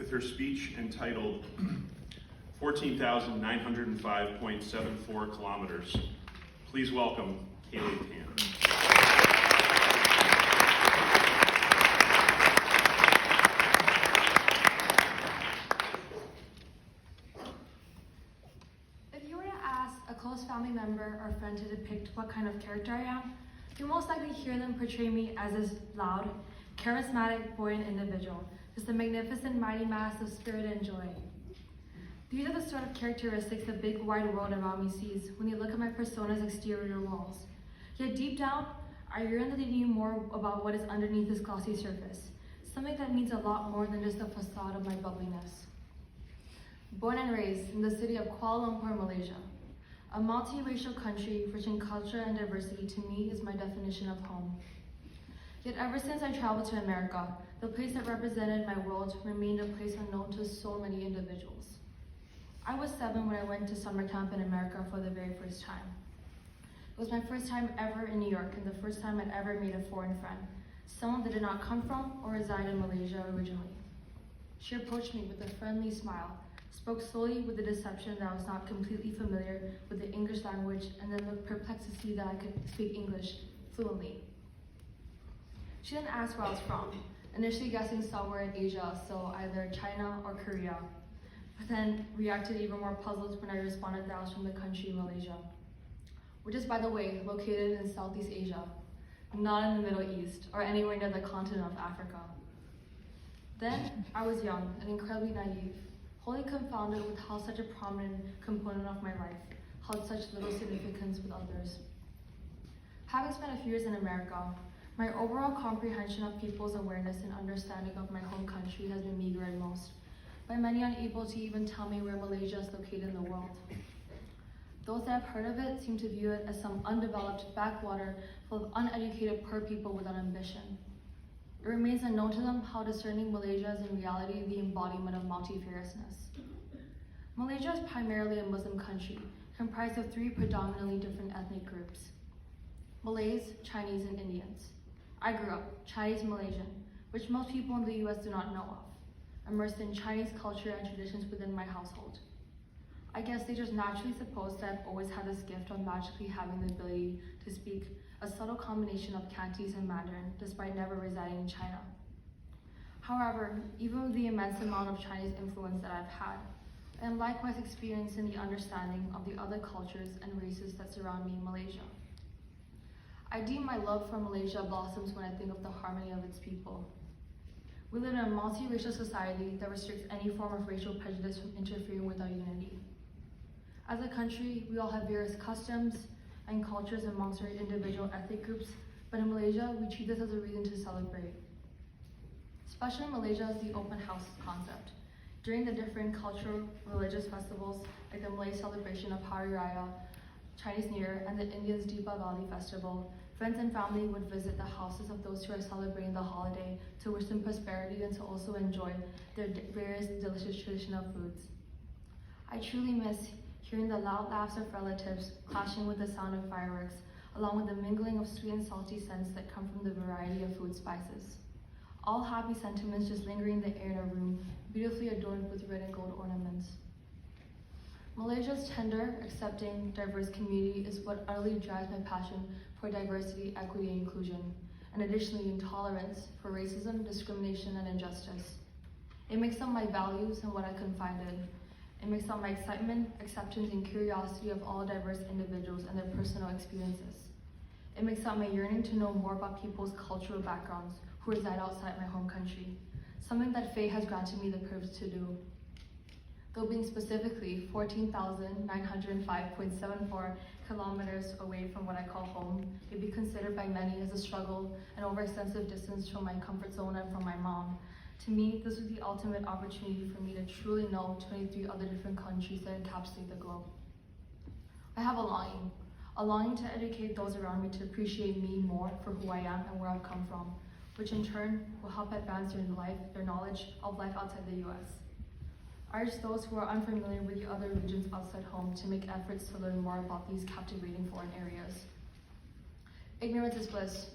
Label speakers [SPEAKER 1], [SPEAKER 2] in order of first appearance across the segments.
[SPEAKER 1] with her speech entitled 14,905.74 kilometers. Please welcome Kaylee Tan.
[SPEAKER 2] If you were to ask a close family member or friend to depict what kind of character I am, you'll most likely hear them portray me as this loud, charismatic, buoyant individual, just a magnificent mighty mass of spirit and joy. These are the sort of characteristics the big wide world around me sees when they look at my persona's exterior walls. Yet deep down, I yearn that they knew more about what is underneath this glossy surface, something that means a lot more than just the facade of my bubbliness. Born and raised in the city of Kuala Lumpur, Malaysia, a multiracial country rich in culture and diversity to me is my definition of home. Yet ever since I traveled to America, the place that represented my world remained a place unknown to so many individuals. I was 7 when I went to summer camp in America for the very first time. It was my first time ever in New York and the first time I'd ever made a foreign friend, someone that did not come from or reside in Malaysia originally. She approached me with a friendly smile, spoke slowly with the deception that I was not completely familiar with the English language, and then looked perplexed to see that I could speak English fluently. She then asked where I was from, initially guessing somewhere in Asia, so either China or Korea, but then reacted even more puzzled when I responded that I was from the country Malaysia, which is, by the way, located in Southeast Asia, not in the Middle East or anywhere near the continent of Africa. Then I was young and incredibly naive, wholly confounded with how such a prominent component of my life held such little significance with others. Having spent a few years in America, my overall comprehension of people's awareness and understanding of my home country has been meager at most, by many unable to even tell me where Malaysia is located in the world. Those that have heard of it seem to view it as some undeveloped backwater full of uneducated poor people without ambition. It remains unknown to them how discerning Malaysia is in reality the embodiment of multifariousness. Malaysia is primarily a Muslim country, comprised of 3 predominantly different ethnic groups: Malays, Chinese, and Indians. I grew up Chinese Malaysian, which most people in the US do not know of, immersed in Chinese culture and traditions within my household. I guess they just naturally supposed that I've always had this gift of magically having the ability to speak a subtle combination of Cantonese and Mandarin, despite never residing in China. However, even with the immense amount of Chinese influence that I've had, I am likewise experiencing the understanding of the other cultures and races that surround me in Malaysia. I deem my love for Malaysia blossoms when I think of the harmony of its people. We live in a multiracial society that restricts any form of racial prejudice from interfering with our unity. As a country, we all have various customs and cultures amongst our individual ethnic groups, but in Malaysia, we treat this as a reason to celebrate. Special in Malaysia is the open house concept. During the different cultural religious festivals, like the Malay celebration of Hari Raya, Chinese New Year, and the Indians' Deepavali festival, friends and family would visit the houses of those who are celebrating the holiday to wish them prosperity and to also enjoy their various delicious traditional foods. I truly miss hearing the loud laughs of relatives clashing with the sound of fireworks, along with the mingling of sweet and salty scents that come from the variety of food spices. All happy sentiments just lingering in the air in a room, beautifully adorned with red and gold ornaments. Malaysia's tender, accepting, diverse community is what utterly drives my passion for diversity, equity, and inclusion, and additionally intolerance for racism, discrimination, and injustice. It makes up my values and what I confide in. It makes up my excitement, acceptance, and curiosity of all diverse individuals and their personal experiences. It makes up my yearning to know more about people's cultural backgrounds who reside outside my home country, something that fate has granted me the privilege to do. Though being specifically 14,905.74 kilometers away from what I call home, may be considered by many as a struggle and overextensive distance from my comfort zone and from my mom. To me, this was the ultimate opportunity for me to truly know 23 other different countries that encapsulate the globe. I have a longing to educate those around me to appreciate me more for who I am and where I've come from, which in turn will help advance their knowledge of life outside the US. I urge those who are unfamiliar with the other regions outside home to make efforts to learn more about these captivating foreign areas. Ignorance is bliss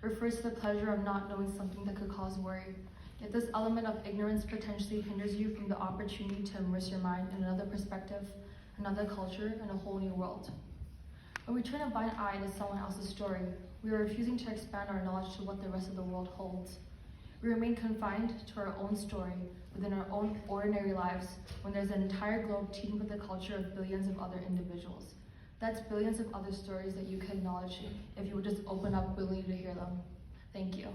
[SPEAKER 2] refers to the pleasure of not knowing something that could cause worry. If this element of ignorance potentially hinders you from the opportunity to immerse your mind in another perspective, another culture, and a whole new world. When we turn a blind eye to someone else's story, we are refusing to expand our knowledge to what the rest of the world holds. We remain confined to our own story within our own ordinary lives when there's an entire globe teeming with the culture of billions of other individuals. That's billions of other stories that you can acknowledge if you would just open up willingly to hear them. Thank you.